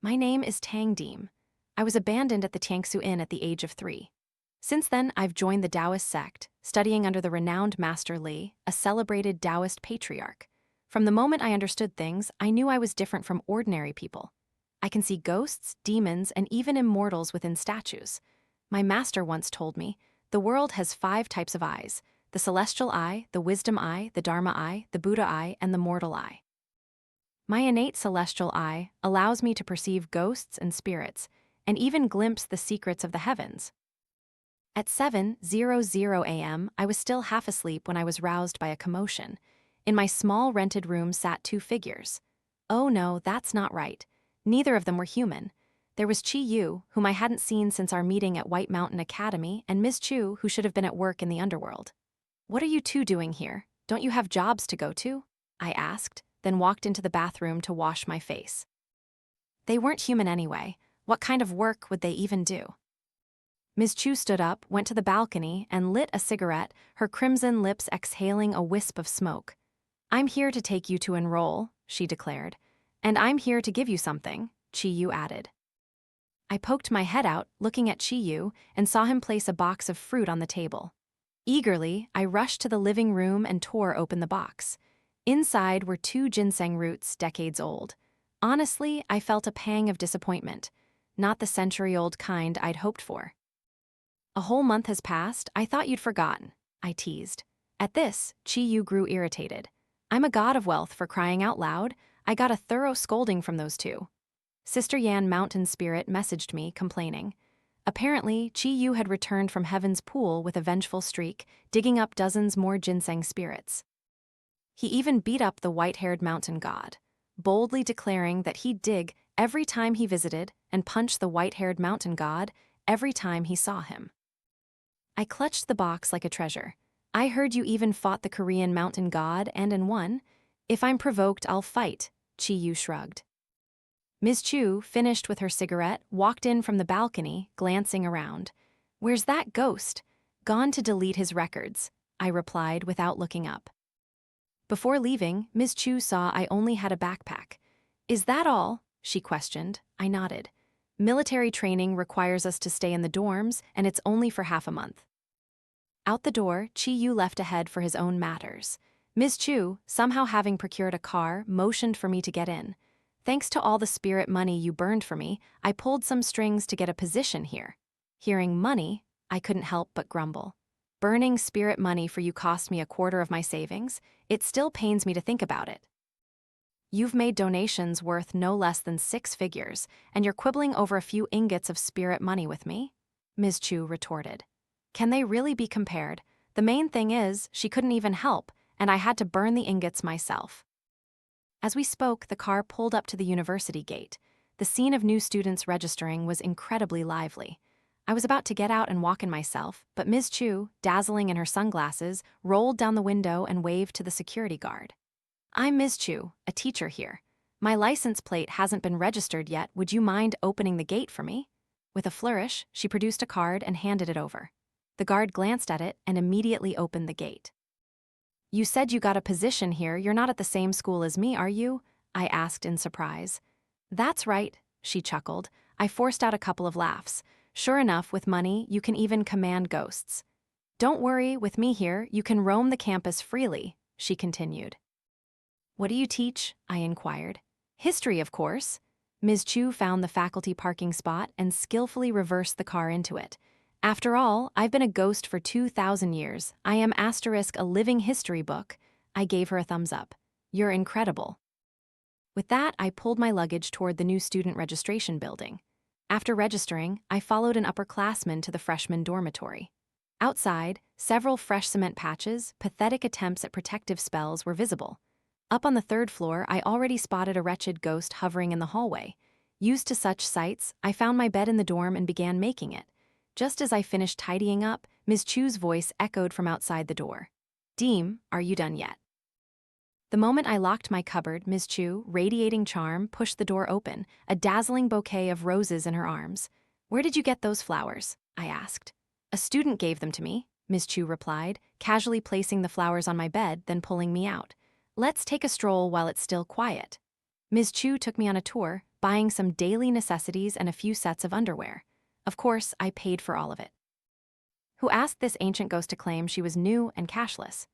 My name is Tang Diem. I was abandoned at the Tiangsu Inn at the age of 3. Since then, I've joined the Daoist sect, studying under the renowned Master Li, a celebrated Daoist patriarch. From the moment I understood things, I knew I was different from ordinary people. I can see ghosts, demons, and even immortals within statues. My master once told me, the world has 5 types of eyes: the celestial eye, the wisdom eye, the dharma eye, the Buddha eye, and the mortal eye. My innate celestial eye allows me to perceive ghosts and spirits, and even glimpse the secrets of the heavens. At 7:00 a.m., I was still half asleep when I was roused by a commotion. In my small rented room sat 2 figures. Oh no, that's not right. Neither of them were human. There was Chi Yu, whom I hadn't seen since our meeting at White Mountain Academy, and Ms. Chu, who should have been at work in the underworld. "What are you two doing here? Don't you have jobs to go to?" I asked, then walked into the bathroom to wash my face. They weren't human anyway. What kind of work would they even do? Ms. Chu stood up, went to the balcony, and lit a cigarette, her crimson lips exhaling a wisp of smoke. "I'm here to take you to enroll," she declared. "And I'm here to give you something," Chi Yu added. I poked my head out, looking at Chi Yu, and saw him place a box of fruit on the table. Eagerly, I rushed to the living room and tore open the box. Inside were 2 ginseng roots, decades old. Honestly, I felt a pang of disappointment. Not the century-old kind I'd hoped for. "A whole month has passed. I thought you'd forgotten," I teased. At this, Chi Yu grew irritated. "I'm a god of wealth, for crying out loud. I got a thorough scolding from those 2. Sister Yan Mountain Spirit messaged me, complaining. Apparently, Chi Yu had returned from Heaven's Pool with a vengeful streak, digging up dozens more ginseng spirits. He even beat up the white-haired mountain god, boldly declaring that he'd dig every time he visited and punch the white-haired mountain god every time he saw him." I clutched the box like a treasure. "I heard you even fought the Korean mountain god and won. If I'm provoked, I'll fight," Chi Yu shrugged. Ms. Chu, finished with her cigarette, walked in from the balcony, glancing around. "Where's that ghost?" "Gone to delete his records," I replied without looking up. Before leaving, Ms. Chu saw I only had a backpack. "Is that all?" she questioned. I nodded. "Military training requires us to stay in the dorms, and it's only for half a month." Out the door, Chi Yu left ahead for his own matters. Ms. Chu, somehow having procured a car, motioned for me to get in. "Thanks to all the spirit money you burned for me, I pulled some strings to get a position here." Hearing money, I couldn't help but grumble. "Burning spirit money for you cost me 1/4 of my savings. It still pains me to think about it." "You've made donations worth no less than 6 figures, and you're quibbling over a few ingots of spirit money with me?" Ms. Chu retorted. "Can they really be compared? The main thing is, she couldn't even help, and I had to burn the ingots myself." As we spoke, the car pulled up to the university gate. The scene of new students registering was incredibly lively. I was about to get out and walk in myself, but Ms. Chu, dazzling in her sunglasses, rolled down the window and waved to the security guard. "I'm Ms. Chu, a teacher here. My license plate hasn't been registered yet. Would you mind opening the gate for me?" With a flourish, she produced a card and handed it over. The guard glanced at it and immediately opened the gate. "You said you got a position here. You're not at the same school as me, are you?" I asked in surprise. "That's right," she chuckled. I forced out a couple of laughs. "Sure enough, with money, you can even command ghosts." "Don't worry, with me here, you can roam the campus freely," she continued. "What do you teach?" I inquired. "History, of course." Ms. Chu found the faculty parking spot and skillfully reversed the car into it. "After all, I've been a ghost for 2,000 years. I am *a living history book." I gave her a thumbs up. "You're incredible." With that, I pulled my luggage toward the new student registration building. After registering, I followed an upperclassman to the freshman dormitory. Outside, several fresh cement patches, pathetic attempts at protective spells, were visible. Up on the 3rd floor, I already spotted a wretched ghost hovering in the hallway. Used to such sights, I found my bed in the dorm and began making it. Just as I finished tidying up, Ms. Chu's voice echoed from outside the door. "Diem, are you done yet?" The moment I locked my cupboard, Ms. Chu, radiating charm, pushed the door open, a dazzling bouquet of roses in her arms. "Where did you get those flowers?" I asked. "A student gave them to me," Ms. Chu replied, casually placing the flowers on my bed, then pulling me out. "Let's take a stroll while it's still quiet." Ms. Chu took me on a tour, buying some daily necessities and a few sets of underwear. Of course, I paid for all of it. Who asked this ancient ghost to claim she was new and cashless?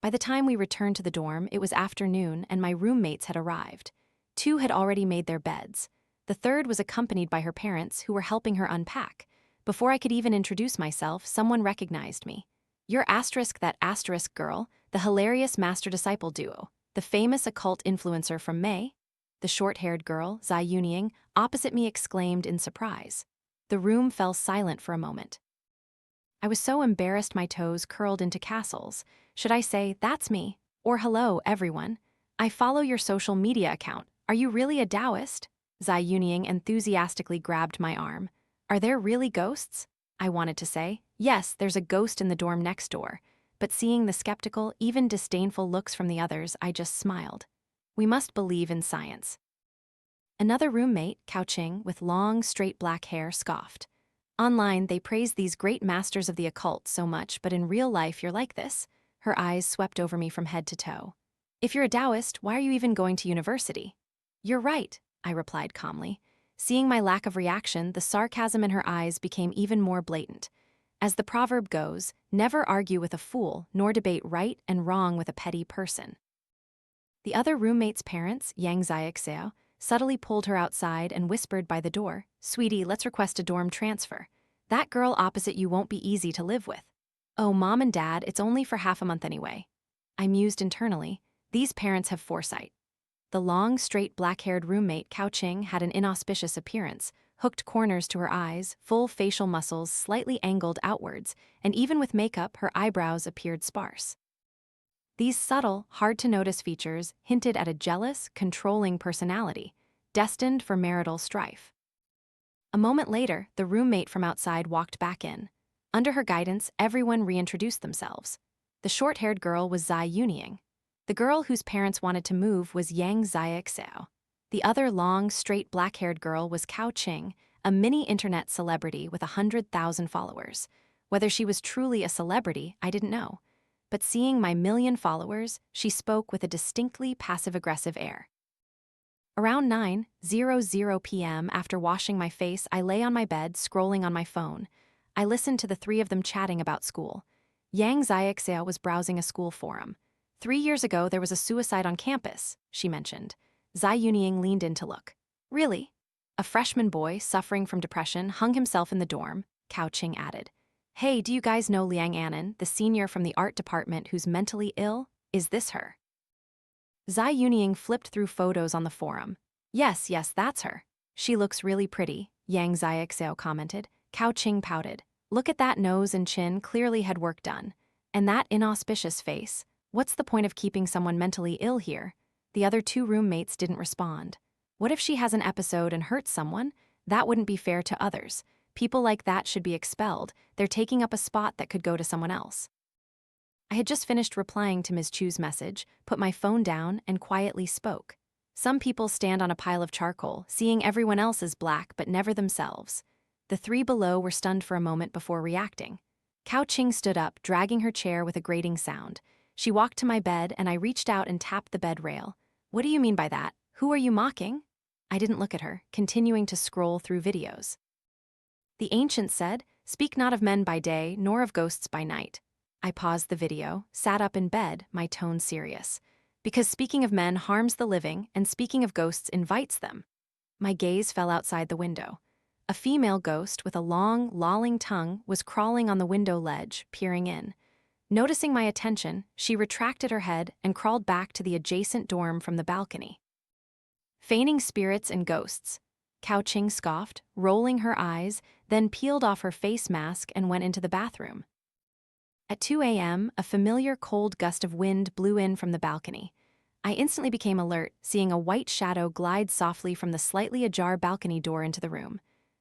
By the time we returned to the dorm, it was afternoon and my roommates had arrived. 2 had already made their beds. The 3rd was accompanied by her parents, who were helping her unpack. Before I could even introduce myself, someone recognized me. You're that asterisk girl, the hilarious master-disciple duo, the famous occult influencer from May. The short-haired girl, Zai Yunying, opposite me exclaimed in surprise. The room fell silent for a moment. I was so embarrassed my toes curled into castles. Should I say, that's me? Or hello, everyone. I follow your social media account. Are you really a Daoist? Zai Yunying enthusiastically grabbed my arm. Are there really ghosts? I wanted to say, yes, there's a ghost in the dorm next door. But seeing the skeptical, even disdainful looks from the others, I just smiled. We must believe in science. Another roommate, Cao Qing, with long, straight black hair, scoffed. Online, they praise these great masters of the occult so much, but in real life you're like this. Her eyes swept over me from head to toe. If you're a Daoist, why are you even going to university? You're right, I replied calmly. Seeing my lack of reaction, the sarcasm in her eyes became even more blatant. As the proverb goes, never argue with a fool, nor debate right and wrong with a petty person. The other roommate's parents, Yang Xiaoxiao, subtly pulled her outside and whispered by the door, "Sweetie, let's request a dorm transfer. That girl opposite you won't be easy to live with." "Oh, Mom and Dad, it's only for half a month anyway." I mused internally. These parents have foresight. The long, straight, black-haired roommate, Cao Qing, had an inauspicious appearance, hooked corners to her eyes, full facial muscles slightly angled outwards, and even with makeup, her eyebrows appeared sparse. These subtle, hard-to-notice features hinted at a jealous, controlling personality, destined for marital strife. A moment later, the roommate from outside walked back in. Under her guidance, everyone reintroduced themselves. The short-haired girl was Zai Yunying. The girl whose parents wanted to move was Yang Xiaoxiao. The other long, straight, black-haired girl was Cao Qing, a mini-internet celebrity with 100,000 followers. Whether she was truly a celebrity, I didn't know. But seeing my 1,000,000 followers, she spoke with a distinctly passive-aggressive air. Around 9:00 p.m., after washing my face, I lay on my bed, scrolling on my phone. I listened to the 3 of them chatting about school. Yang Xiaoxiao was browsing a school forum. 3 years ago, there was a suicide on campus, she mentioned. Zai Yunying leaned in to look. Really? A freshman boy, suffering from depression, hung himself in the dorm, Cao Qing added. Hey, do you guys know Liang An'an, the senior from the art department who's mentally ill? Is this her? Zai Yunying flipped through photos on the forum. Yes, that's her. She looks really pretty, Yang Xiaoxiao commented. Cao Qing pouted. Look at that nose and chin, clearly had work done. And that inauspicious face. What's the point of keeping someone mentally ill here? The other 2 roommates didn't respond. What if she has an episode and hurts someone? That wouldn't be fair to others. People like that should be expelled. They're taking up a spot that could go to someone else. I had just finished replying to Ms. Chu's message, put my phone down, and quietly spoke. Some people stand on a pile of charcoal, seeing everyone else as black but never themselves. The 3 below were stunned for a moment before reacting. Cao Qing stood up, dragging her chair with a grating sound. She walked to my bed, and I reached out and tapped the bed rail. What do you mean by that? Who are you mocking? I didn't look at her, continuing to scroll through videos. The ancient said, "Speak not of men by day, nor of ghosts by night." I paused the video, sat up in bed, my tone serious. Because speaking of men harms the living, and speaking of ghosts invites them. My gaze fell outside the window. A female ghost with a long, lolling tongue was crawling on the window ledge, peering in. Noticing my attention, she retracted her head and crawled back to the adjacent dorm from the balcony. Feigning spirits and ghosts. Cao Qing scoffed, rolling her eyes, then peeled off her face mask and went into the bathroom. At 2 a.m., a familiar cold gust of wind blew in from the balcony. I instantly became alert, seeing a white shadow glide softly from the slightly ajar balcony door into the room.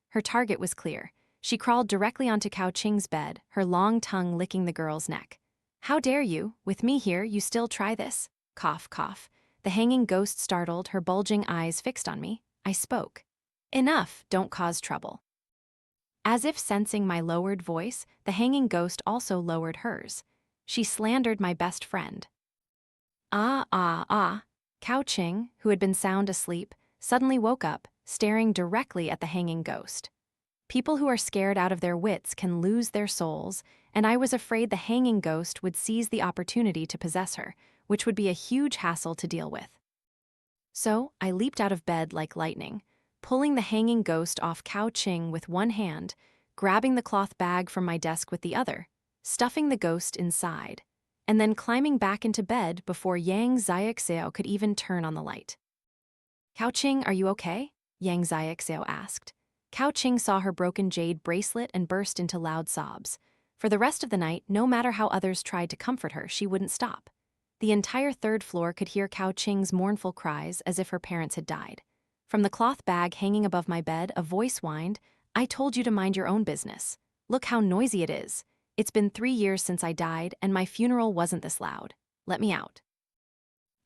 Her target was clear. She crawled directly onto Cao Qing's bed, her long tongue licking the girl's neck. "How dare you? With me here, you still try this?" Cough, cough. The hanging ghost startled, her bulging eyes fixed on me. I spoke. "Enough, don't cause trouble." As if sensing my lowered voice, the hanging ghost also lowered hers. She slandered my best friend. Cao Qing, who had been sound asleep, suddenly woke up, staring directly at the hanging ghost. People who are scared out of their wits can lose their souls, and I was afraid the hanging ghost would seize the opportunity to possess her, which would be a huge hassle to deal with. So, I leaped out of bed like lightning, pulling the hanging ghost off Cao Qing with one hand, grabbing the cloth bag from my desk with the other, stuffing the ghost inside, and then climbing back into bed before Yang Xiaoxiao could even turn on the light. "Cao Qing, are you okay?" Yang Xiaoxiao asked. Cao Qing saw her broken jade bracelet and burst into loud sobs. For the rest of the night, no matter how others tried to comfort her, she wouldn't stop. The entire third floor could hear Cao Qing's mournful cries as if her parents had died. From the cloth bag hanging above my bed, a voice whined, "I told you to mind your own business. Look how noisy it is. It's been 3 years since I died, and my funeral wasn't this loud. Let me out."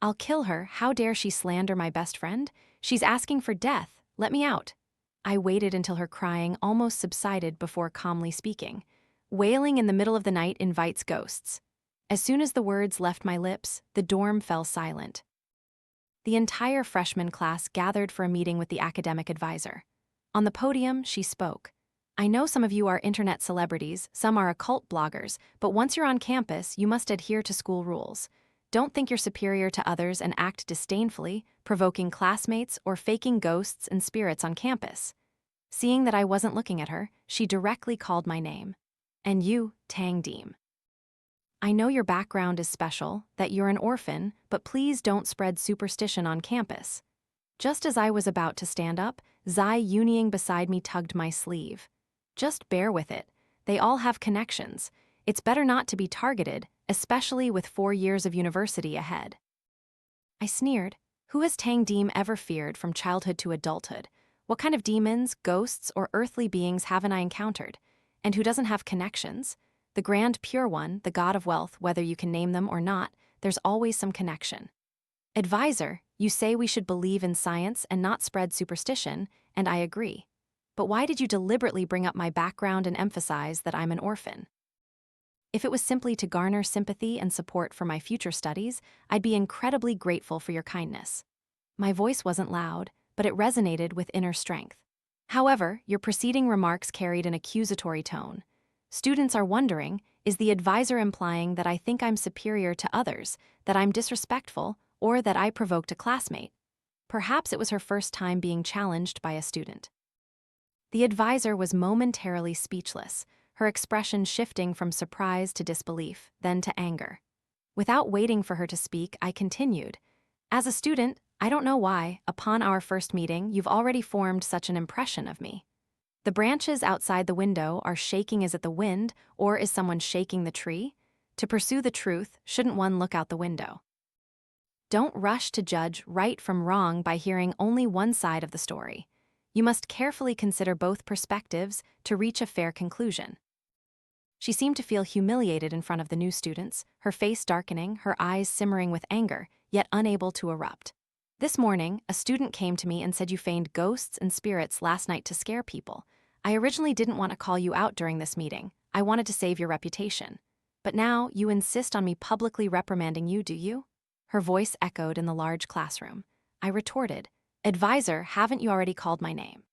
"I'll kill her. How dare she slander my best friend? She's asking for death. Let me out." I waited until her crying almost subsided before calmly speaking. "Wailing in the middle of the night invites ghosts." As soon as the words left my lips, the dorm fell silent. The entire freshman class gathered for a meeting with the academic advisor. On the podium, she spoke. "I know some of you are internet celebrities, some are occult bloggers, but once you're on campus, you must adhere to school rules. Don't think you're superior to others and act disdainfully, provoking classmates or faking ghosts and spirits on campus." Seeing that I wasn't looking at her, she directly called my name. "And you, Tang Diem. I know your background is special, that you're an orphan, but please don't spread superstition on campus." Just as I was about to stand up, Zai Yunying beside me tugged my sleeve. "Just bear with it. They all have connections. It's better not to be targeted, especially with 4 years of university ahead." I sneered. Who has Tang Diem ever feared from childhood to adulthood? What kind of demons, ghosts, or earthly beings haven't I encountered? And who doesn't have connections? The Grand Pure One, the God of Wealth, whether you can name them or not, there's always some connection. "Advisor, you say we should believe in science and not spread superstition, and I agree. But why did you deliberately bring up my background and emphasize that I'm an orphan? If it was simply to garner sympathy and support for my future studies, I'd be incredibly grateful for your kindness." My voice wasn't loud, but it resonated with inner strength. "However, your preceding remarks carried an accusatory tone. Students are wondering, is the advisor implying that I think I'm superior to others, that I'm disrespectful, or that I provoked a classmate?" Perhaps it was her first time being challenged by a student. The advisor was momentarily speechless, her expression shifting from surprise to disbelief, then to anger. Without waiting for her to speak, I continued. "As a student, I don't know why, upon our first meeting, you've already formed such an impression of me. The branches outside the window are shaking. Is it the wind, or is someone shaking the tree? To pursue the truth, shouldn't one look out the window? Don't rush to judge right from wrong by hearing only one side of the story. You must carefully consider both perspectives to reach a fair conclusion." She seemed to feel humiliated in front of the new students, her face darkening, her eyes simmering with anger, yet unable to erupt. "This morning, a student came to me and said you feigned ghosts and spirits last night to scare people. I originally didn't want to call you out during this meeting. I wanted to save your reputation. But now you insist on me publicly reprimanding you, do you?" Her voice echoed in the large classroom. I retorted, "Advisor, haven't you already called my name?"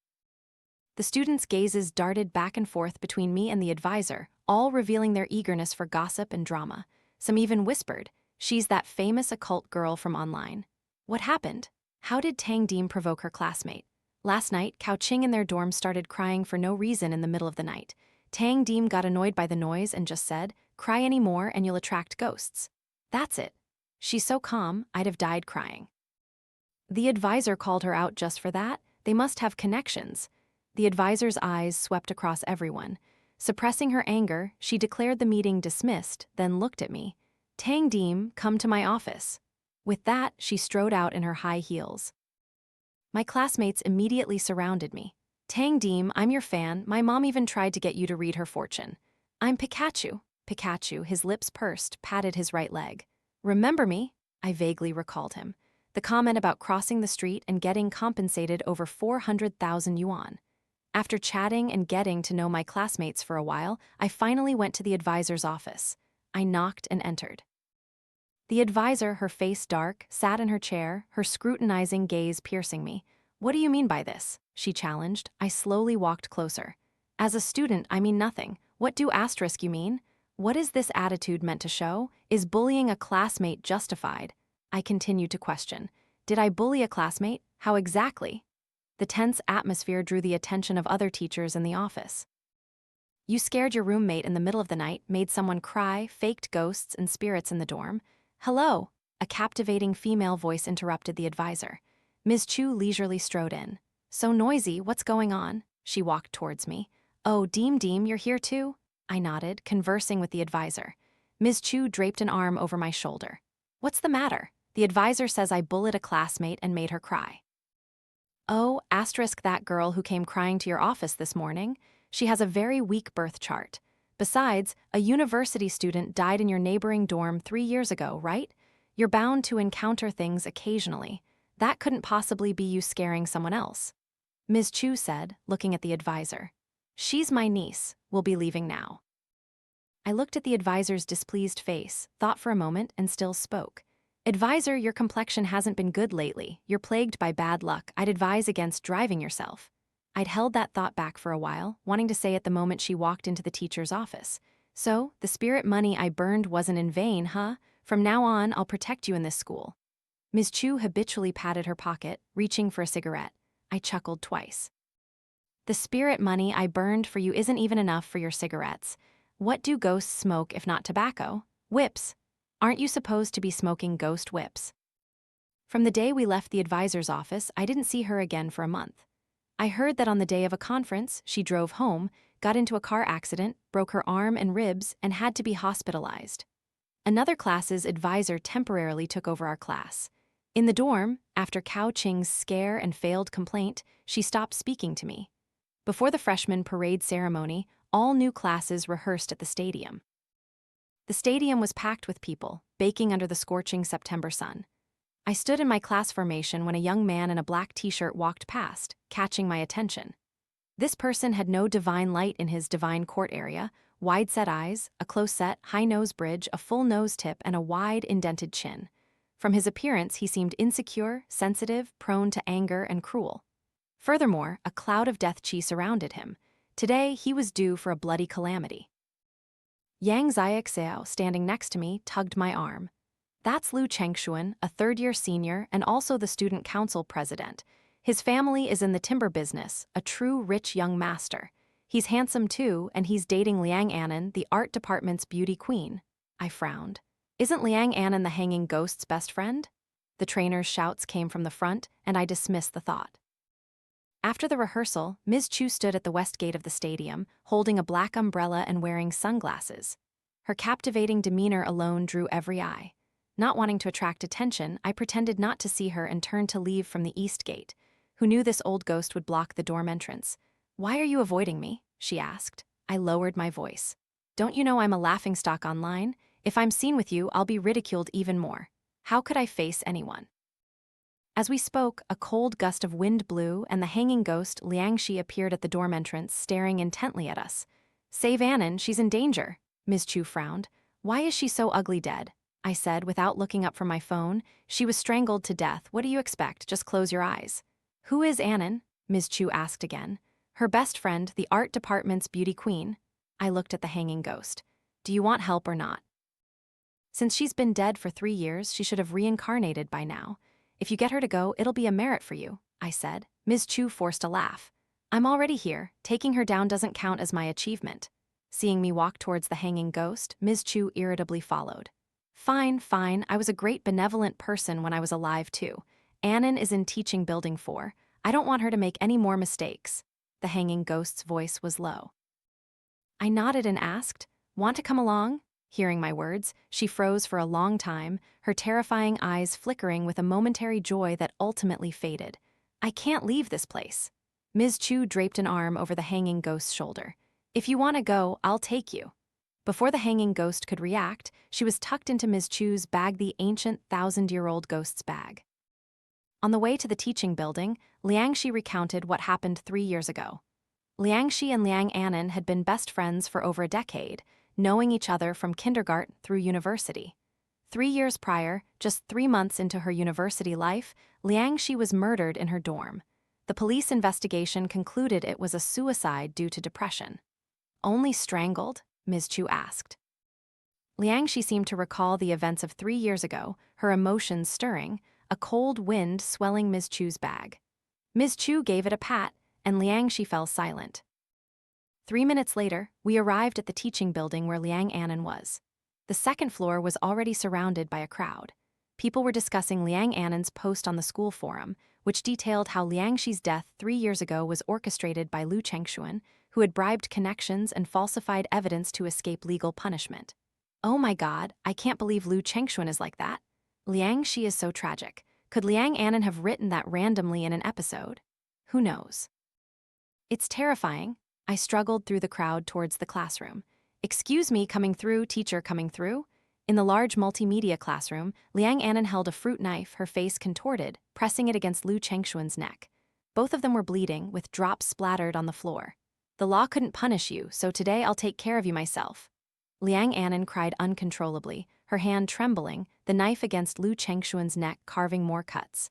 The students' gazes darted back and forth between me and the advisor, all revealing their eagerness for gossip and drama. Some even whispered, "She's that famous occult girl from online." What happened? How did Tang Diem provoke her classmate? Last night, Cao Qing in their dorm started crying for no reason in the middle of the night. Tang Diem got annoyed by the noise and just said, "Cry any more and you'll attract ghosts." That's it. She's so calm, I'd have died crying. The advisor called her out just for that? They must have connections. The advisor's eyes swept across everyone. Suppressing her anger, she declared the meeting dismissed, then looked at me. "Tang Diem, come to my office." With that, she strode out in her high heels. My classmates immediately surrounded me. "Tang Diem, I'm your fan. My mom even tried to get you to read her fortune." "I'm Pikachu." Pikachu, his lips pursed, patted his right leg. "Remember me?" I vaguely recalled him. The comment about crossing the street and getting compensated over 400,000 yuan. After chatting and getting to know my classmates for a while, I finally went to the advisor's office. I knocked and entered. The advisor, her face dark, sat in her chair, her scrutinizing gaze piercing me. What do you mean by this? She challenged. I slowly walked closer. As a student, I mean nothing. What do asterisk you mean? What is this attitude meant to show? Is bullying a classmate justified? I continued to question. Did I bully a classmate? How exactly? The tense atmosphere drew the attention of other teachers in the office. You scared your roommate in the middle of the night, made someone cry, faked ghosts and spirits in the dorm. Hello, a captivating female voice interrupted the advisor. Ms. Chu leisurely strode in. So noisy, what's going on? She walked towards me. Oh, Diem, you're here too? I nodded, conversing with the advisor. Ms. Chu draped an arm over my shoulder. What's the matter? The advisor says I bullied a classmate and made her cry. Oh, asterisk that girl who came crying to your office this morning. She has a very weak birth chart. Besides, a university student died in your neighboring dorm 3 years ago, right? You're bound to encounter things occasionally. That couldn't possibly be you scaring someone else. Ms. Chu said, looking at the advisor. She's my niece. We'll be leaving now. I looked at the advisor's displeased face, thought for a moment, and still spoke. Advisor, your complexion hasn't been good lately. You're plagued by bad luck. I'd advise against driving yourself. I'd held that thought back for a while, wanting to say at the moment she walked into the teacher's office. So, the spirit money I burned wasn't in vain, huh? From now on, I'll protect you in this school. Ms. Chu habitually patted her pocket, reaching for a cigarette. I chuckled twice. The spirit money I burned for you isn't even enough for your cigarettes. What do ghosts smoke if not tobacco? Whips. Aren't you supposed to be smoking ghost whips? From the day we left the advisor's office, I didn't see her again for a month. I heard that on the day of a conference, she drove home, got into a car accident, broke her arm and ribs, and had to be hospitalized. Another class's advisor temporarily took over our class. In the dorm, after Cao Qing's scare and failed complaint, she stopped speaking to me. Before the freshman parade ceremony, all new classes rehearsed at the stadium. The stadium was packed with people, baking under the scorching September sun. I stood in my class formation when a young man in a black t-shirt walked past, catching my attention. This person had no divine light in his divine court area, wide-set eyes, a close-set, high-nose bridge, a full nose tip, and a wide, indented chin. From his appearance, he seemed insecure, sensitive, prone to anger, and cruel. Furthermore, a cloud of death chi surrounded him. Today, he was due for a bloody calamity. Yang Xiaoxiao, standing next to me, tugged my arm. That's Lu Chengshuan, a third-year senior and also the student council president. His family is in the timber business, a true rich young master. He's handsome too, and he's dating Liang An'an, the art department's beauty queen. I frowned. Isn't Liang An'an the hanging ghost's best friend? The trainer's shouts came from the front, and I dismissed the thought. After the rehearsal, Ms. Chu stood at the west gate of the stadium, holding a black umbrella and wearing sunglasses. Her captivating demeanor alone drew every eye. Not wanting to attract attention, I pretended not to see her and turned to leave from the east gate. Who knew this old ghost would block the dorm entrance? Why are you avoiding me? She asked. I lowered my voice. Don't you know I'm a laughingstock online? If I'm seen with you, I'll be ridiculed even more. How could I face anyone? As we spoke, a cold gust of wind blew, and the hanging ghost Liang Shi appeared at the dorm entrance, staring intently at us. Save An'an, she's in danger. Ms. Chu frowned. Why is she so ugly dead? I said, without looking up from my phone. She was strangled to death. What do you expect? Just close your eyes. Who is An'an? Ms. Chu asked again. Her best friend, the art department's beauty queen. I looked at the hanging ghost. Do you want help or not? Since she's been dead for 3 years, she should have reincarnated by now. If you get her to go, it'll be a merit for you, I said. Ms. Chu forced a laugh. I'm already here. Taking her down doesn't count as my achievement. Seeing me walk towards the hanging ghost, Ms. Chu irritably followed. Fine. I was a great benevolent person when I was alive too. An'an is in teaching building 4. I don't want her to make any more mistakes. The hanging ghost's voice was low. I nodded and asked, want to come along? Hearing my words, she froze for a long time, her terrifying eyes flickering with a momentary joy that ultimately faded. I can't leave this place. Ms. Chu draped an arm over the hanging ghost's shoulder. If you want to go, I'll take you. Before the hanging ghost could react, she was tucked into Ms. Chu's bag, the ancient 1,000-year-old ghost's bag. On the way to the teaching building, Liang Shi recounted what happened 3 years ago. Liang Shi and Liang An'an had been best friends for over a decade, knowing each other from kindergarten through university. 3 years prior, just 3 months into her university life, Liang Shi was murdered in her dorm. The police investigation concluded it was a suicide due to depression. Only strangled? Ms. Chu asked. Liang Shi seemed to recall the events of 3 years ago, her emotions stirring, a cold wind swelling Ms. Chu's bag. Ms. Chu gave it a pat, and Liang Shi fell silent. 3 minutes later, we arrived at the teaching building where Liang An'an was. The second floor was already surrounded by a crowd. People were discussing Liang An'an's post on the school forum, which detailed how Liang Shi's death 3 years ago was orchestrated by Lu Chengshuan, who had bribed connections and falsified evidence to escape legal punishment. Oh my god, I can't believe Lu Chengshuan is like that. Liang Shi is so tragic. Could Liang An'an have written that randomly in an episode? Who knows? It's terrifying. I struggled through the crowd towards the classroom. Excuse me, coming through, teacher coming through? In the large multimedia classroom, Liang An'an held a fruit knife, her face contorted, pressing it against Lu Chengshuan's neck. Both of them were bleeding, with drops splattered on the floor. The law couldn't punish you, so today I'll take care of you myself. Liang An'an cried uncontrollably, her hand trembling, the knife against Lu Chengshuan's neck carving more cuts.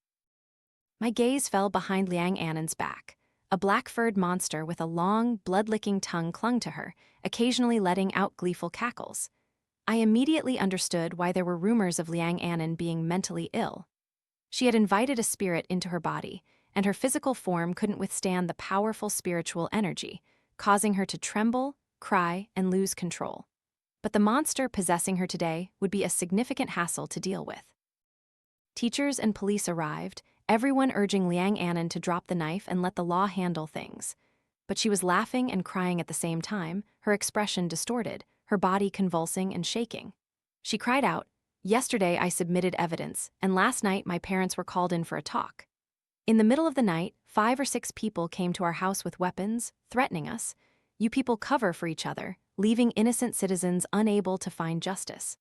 My gaze fell behind Liang An'an's back. A black-furred monster with a long, blood-licking tongue clung to her, occasionally letting out gleeful cackles. I immediately understood why there were rumors of Liang An'an being mentally ill. She had invited a spirit into her body, and her physical form couldn't withstand the powerful spiritual energy, causing her to tremble, cry, and lose control. But the monster possessing her today would be a significant hassle to deal with. Teachers and police arrived, everyone urging Liang An'an to drop the knife and let the law handle things. But she was laughing and crying at the same time, her expression distorted, her body convulsing and shaking. She cried out, "Yesterday I submitted evidence, and last night my parents were called in for a talk. In the middle of the night, 5 or 6 people came to our house with weapons, threatening us. You people cover for each other, leaving innocent citizens unable to find justice.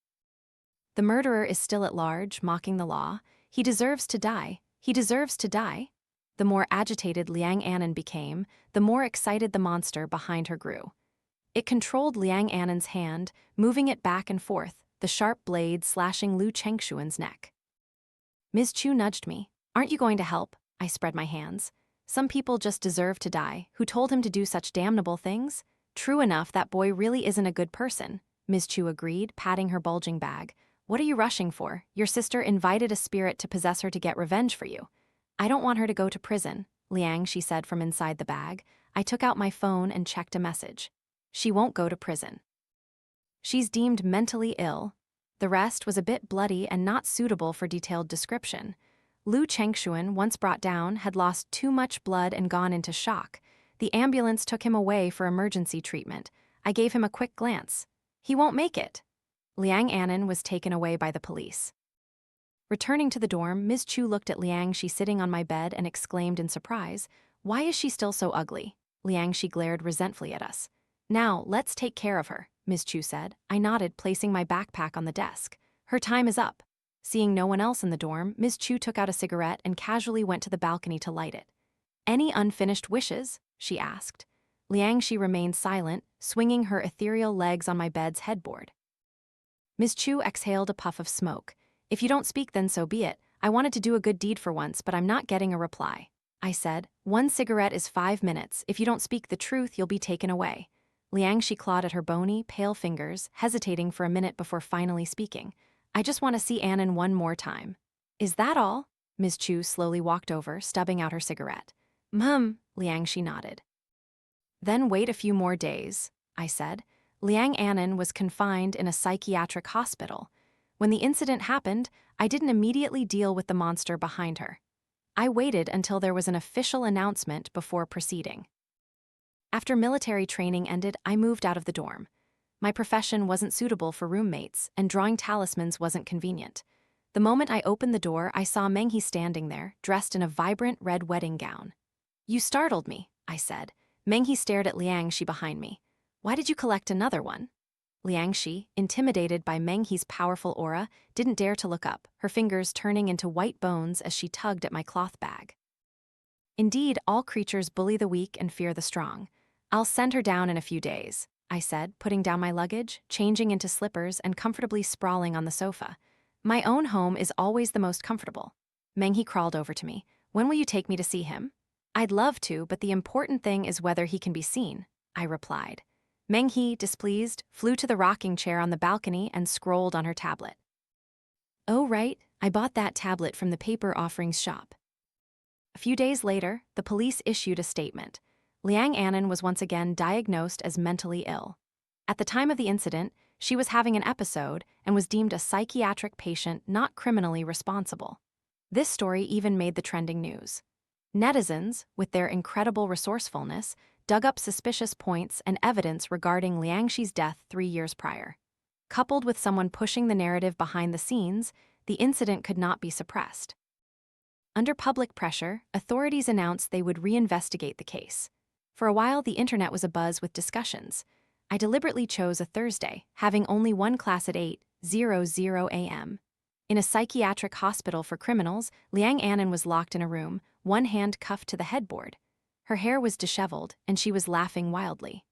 The murderer is still at large, mocking the law. He deserves to die. He deserves to die." The more agitated Liang An'an became, the more excited the monster behind her grew. It controlled Liang An'an's hand, moving it back and forth, the sharp blade slashing Lu Chengshuan's neck. Ms. Chu nudged me. "Aren't you going to help?" I spread my hands. "Some people just deserve to die. Who told him to do such damnable things?" "True enough, that boy really isn't a good person," Ms. Chu agreed, patting her bulging bag. "What are you rushing for? Your sister invited a spirit to possess her to get revenge for you." "I don't want her to go to prison," Liang, she said from inside the bag. I took out my phone and checked a message. "She won't go to prison. She's deemed mentally ill." The rest was a bit bloody and not suitable for detailed description. Lu Chengshuan, once brought down, had lost too much blood and gone into shock. The ambulance took him away for emergency treatment. I gave him a quick glance. "He won't make it." Liang An'an was taken away by the police. Returning to the dorm, Ms. Chu looked at Liang Shi sitting on my bed and exclaimed in surprise, "Why is she still so ugly?" Liang Shi glared resentfully at us. "Now, let's take care of her," Ms. Chu said. I nodded, placing my backpack on the desk. "Her time is up." Seeing no one else in the dorm, Ms. Chu took out a cigarette and casually went to the balcony to light it. "Any unfinished wishes?" she asked. Liang Shi remained silent, swinging her ethereal legs on my bed's headboard. Ms. Chu exhaled a puff of smoke. "If you don't speak, then so be it. I wanted to do a good deed for once, but I'm not getting a reply." I said, "1 cigarette is 5 minutes. If you don't speak the truth, you'll be taken away." Liang Shi clawed at her bony, pale fingers, hesitating for a minute before finally speaking. "I just want to see An'an one more time." "Is that all?" Ms. Chu slowly walked over, stubbing out her cigarette. Liang Shi nodded. "Then wait a few more days," I said. Liang An'an was confined in a psychiatric hospital. When the incident happened, I didn't immediately deal with the monster behind her. I waited until there was an official announcement before proceeding. After military training ended, I moved out of the dorm. My profession wasn't suitable for roommates, and drawing talismans wasn't convenient. The moment I opened the door, I saw Menghe standing there, dressed in a vibrant red wedding gown. "You startled me," I said. Menghe stared at Liang Shi behind me. "Why did you collect another one?" Liang Shi, intimidated by Menghe's powerful aura, didn't dare to look up, her fingers turning into white bones as she tugged at my cloth bag. "Indeed, all creatures bully the weak and fear the strong. I'll send her down in a few days," I said, putting down my luggage, changing into slippers and comfortably sprawling on the sofa. "My own home is always the most comfortable." Menghe crawled over to me. "When will you take me to see him?" I'd love to, but the important thing is whether he can be seen, I replied. Meng He, displeased, flew to the rocking chair on the balcony and scrolled on her tablet. Oh right, I bought that tablet from the paper offerings shop. A few days later, the police issued a statement. Liang An'an was once again diagnosed as mentally ill. At the time of the incident, she was having an episode and was deemed a psychiatric patient not criminally responsible. This story even made the trending news. Netizens, with their incredible resourcefulness, dug up suspicious points and evidence regarding Liangxi's death 3 years prior. Coupled with someone pushing the narrative behind the scenes, the incident could not be suppressed. Under public pressure, authorities announced they would reinvestigate the case. For a while, the internet was abuzz with discussions. I deliberately chose a Thursday, having only one class at 8:00 a.m. In a psychiatric hospital for criminals, Liang An'an was locked in a room, one hand cuffed to the headboard. Her hair was disheveled, and she was laughing wildly.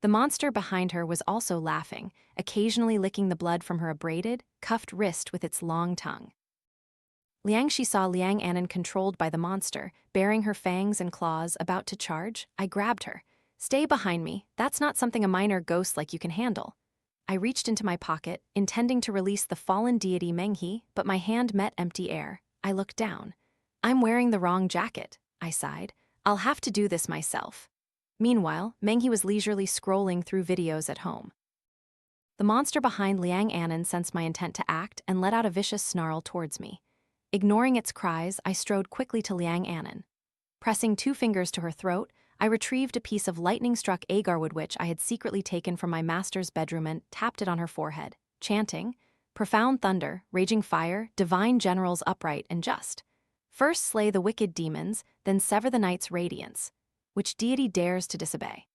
The monster behind her was also laughing, occasionally licking the blood from her abraded, cuffed wrist with its long tongue. Liangxi saw Liang An'an controlled by the monster, baring her fangs and claws, about to charge. I grabbed her. Stay behind me, that's not something a minor ghost like you can handle. I reached into my pocket, intending to release the fallen deity Meng He, but my hand met empty air. I looked down. I'm wearing the wrong jacket, I sighed. I'll have to do this myself. Meanwhile, Meng He was leisurely scrolling through videos at home. The monster behind Liang An'an sensed my intent to act and let out a vicious snarl towards me. Ignoring its cries, I strode quickly to Liang An'an. Pressing 2 fingers to her throat, I retrieved a piece of lightning-struck agarwood which I had secretly taken from my master's bedroom and tapped it on her forehead, chanting, "Profound thunder, raging fire, divine generals upright and just. First slay the wicked demons, then sever the night's radiance. Which deity dares to disobey?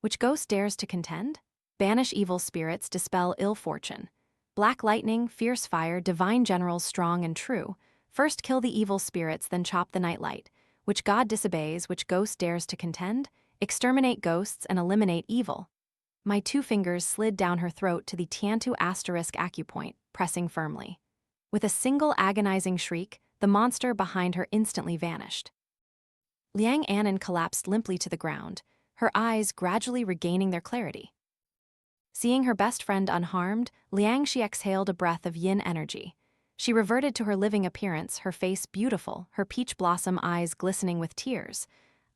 Which ghost dares to contend? Banish evil spirits, dispel ill fortune. Black lightning, fierce fire, divine generals strong and true. First kill the evil spirits, then chop the night light. Which god disobeys, which ghost dares to contend? Exterminate ghosts and eliminate evil." My 2 fingers slid down her throat to the Tiantu asterisk acupoint, pressing firmly. With a single agonizing shriek, the monster behind her instantly vanished. Liang An'an collapsed limply to the ground, her eyes gradually regaining their clarity. Seeing her best friend unharmed, Liangxi exhaled a breath of yin energy. She reverted to her living appearance, her face beautiful, her peach blossom eyes glistening with tears.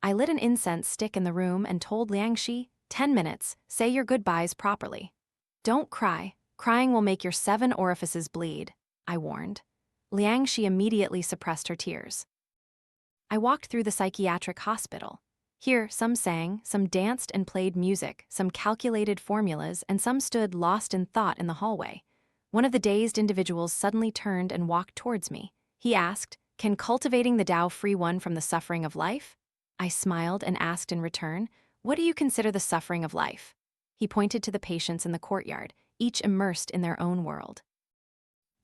I lit an incense stick in the room and told Liangxi, 10 minutes, say your goodbyes properly. Don't cry, crying will make your 7 orifices bleed, I warned. Liangxi immediately suppressed her tears. I walked through the psychiatric hospital. Here, some sang, some danced and played music, some calculated formulas, and some stood lost in thought in the hallway. One of the dazed individuals suddenly turned and walked towards me. He asked, "Can cultivating the Tao free one from the suffering of life?" I smiled and asked in return, "What do you consider the suffering of life?" He pointed to the patients in the courtyard, each immersed in their own world.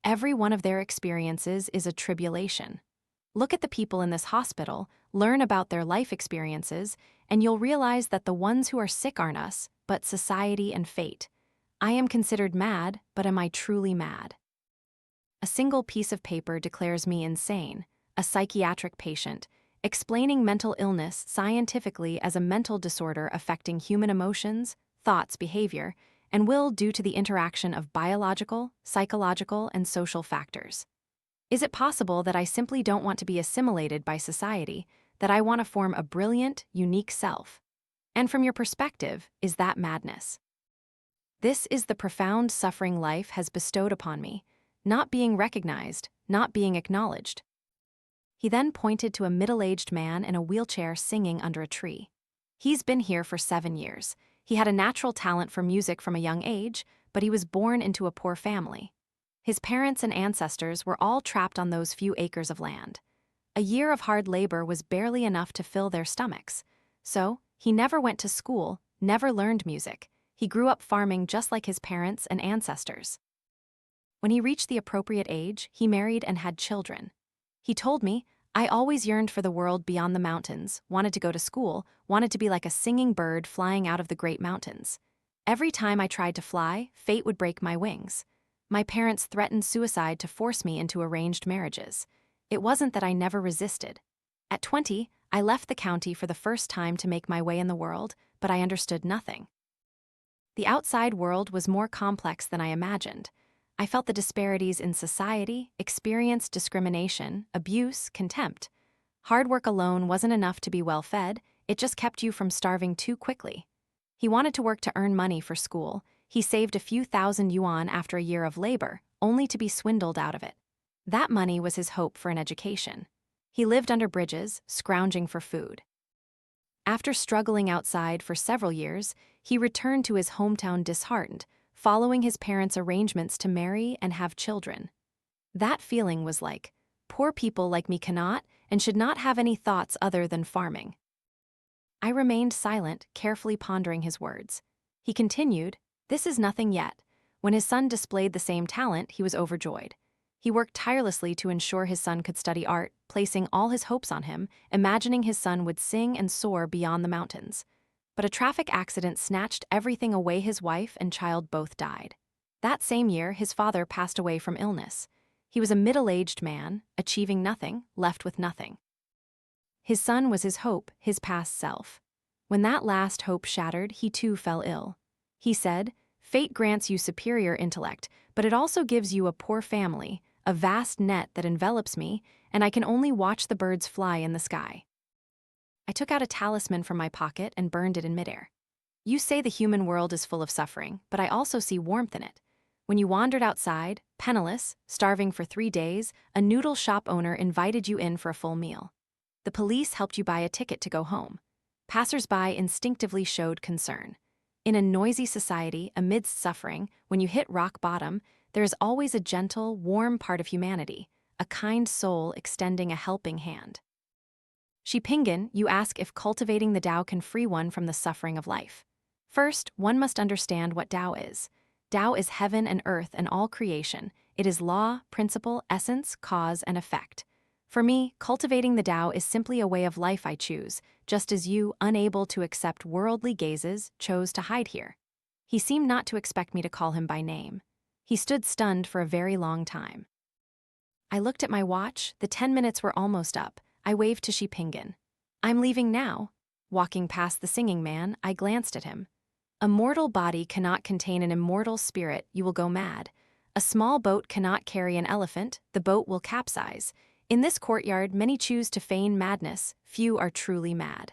Every one of their experiences is a tribulation. Look at the people in this hospital, learn about their life experiences, and you'll realize that the ones who are sick aren't us, but society and fate. I am considered mad, but am I truly mad? A single piece of paper declares me insane, a psychiatric patient, explaining mental illness scientifically as a mental disorder affecting human emotions, thoughts, behavior, and will due to the interaction of biological, psychological, and social factors. Is it possible that I simply don't want to be assimilated by society, that I want to form a brilliant, unique self? And from your perspective, is that madness? This is the profound suffering life has bestowed upon me, not being recognized, not being acknowledged. He then pointed to a middle-aged man in a wheelchair singing under a tree. He's been here for 7 years. He had a natural talent for music from a young age, but he was born into a poor family. His parents and ancestors were all trapped on those few acres of land. A year of hard labor was barely enough to fill their stomachs. So, he never went to school, never learned music. He grew up farming just like his parents and ancestors. When he reached the appropriate age, he married and had children. He told me, "I always yearned for the world beyond the mountains, wanted to go to school, wanted to be like a singing bird flying out of the great mountains. Every time I tried to fly, fate would break my wings. My parents threatened suicide to force me into arranged marriages. It wasn't that I never resisted. At 20, I left the county for the first time to make my way in the world, but I understood nothing. The outside world was more complex than I imagined. I felt the disparities in society, experienced discrimination, abuse, contempt. Hard work alone wasn't enough to be well fed, it just kept you from starving too quickly. He wanted to work to earn money for school. He saved a few thousand yuan after a year of labor, only to be swindled out of it. That money was his hope for an education. He lived under bridges, scrounging for food. After struggling outside for several years, he returned to his hometown disheartened, following his parents' arrangements to marry and have children. That feeling was like, poor people like me cannot and should not have any thoughts other than farming. I remained silent, carefully pondering his words. He continued, "This is nothing yet." When his son displayed the same talent, he was overjoyed. He worked tirelessly to ensure his son could study art, placing all his hopes on him, imagining his son would sing and soar beyond the mountains. But a traffic accident snatched everything away. His wife and child both died. That same year, his father passed away from illness. He was a middle-aged man, achieving nothing, left with nothing. His son was his hope, his past self. When that last hope shattered, he too fell ill. He said, "Fate grants you superior intellect, but it also gives you a poor family, a vast net that envelops me, and I can only watch the birds fly in the sky." I took out a talisman from my pocket and burned it in midair. "You say the human world is full of suffering, but I also see warmth in it. When you wandered outside, penniless, starving for 3 days, a noodle shop owner invited you in for a full meal. The police helped you buy a ticket to go home. Passers-by instinctively showed concern. In a noisy society, amidst suffering, when you hit rock bottom, there is always a gentle, warm part of humanity, a kind soul extending a helping hand. Shipingen, you ask if cultivating the Tao can free one from the suffering of life. First, one must understand what Tao is. Tao is heaven and earth and all creation. It is law, principle, essence, cause, and effect. For me, cultivating the Tao is simply a way of life I choose, just as you, unable to accept worldly gazes, chose to hide here." He seemed not to expect me to call him by name. He stood stunned for a very long time. I looked at my watch. The 10 minutes were almost up. I waved to Shipingen. "I'm leaving now." Walking past the singing man, I glanced at him. "A mortal body cannot contain an immortal spirit, you will go mad. A small boat cannot carry an elephant, the boat will capsize. In this courtyard, many choose to feign madness, few are truly mad."